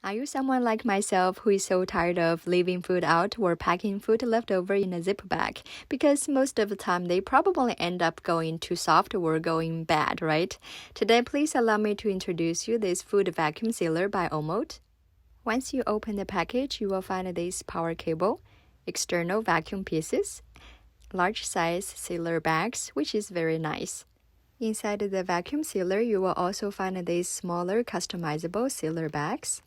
Are you someone like myself who is so tired of leaving food out or packing food leftover in a zip bag? Because most of the time they probably end up going too soft or going bad, right? Today, please allow me to introduce you this food vacuum sealer by OMOTE. Once you open the package, you will find this power cable, external vacuum pieces, large size sealer bags, which is very nice. Inside the vacuum sealer, you will also find these smaller customizable sealer bags.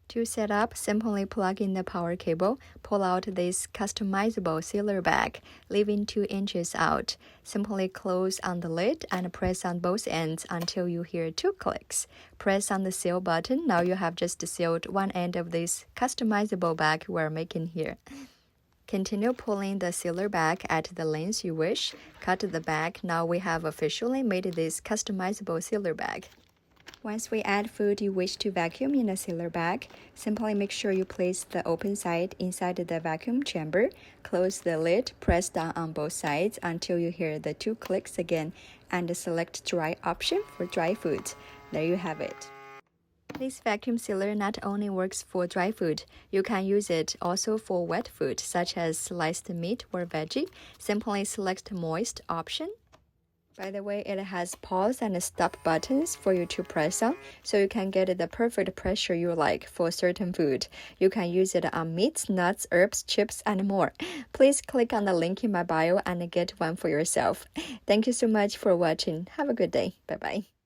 To set up, simply plug in the power cable, pull out this customizable sealer bag, leaving 2 inches out. Simply close on the lid and press on both ends until you hear 2 clicks. Press on the seal button. Now you have just sealed one end of this customizable bag we're making here. Continue pulling the sealer bag at the length you wish. Cut the bag. Now we have officially made this customizable sealer bag. Once we add food you wish to vacuum in a sealer bag, simply make sure you place the open side inside the vacuum chamber, close the lid, press down on both sides until you hear the 2 clicks again, and select dry option for dry food. There you have it. This vacuum sealer not only works for dry food, you can use it also for wet food such as sliced meat or veggie. Simply select moist option. By the way, it has pause and stop buttons for you to press on, so you can get the perfect pressure you like for certain food. You can use it on meats, nuts, herbs, chips, and more. Please click on the link in my bio and get one for yourself. Thank you so much for watching. Have a good day. Bye-bye.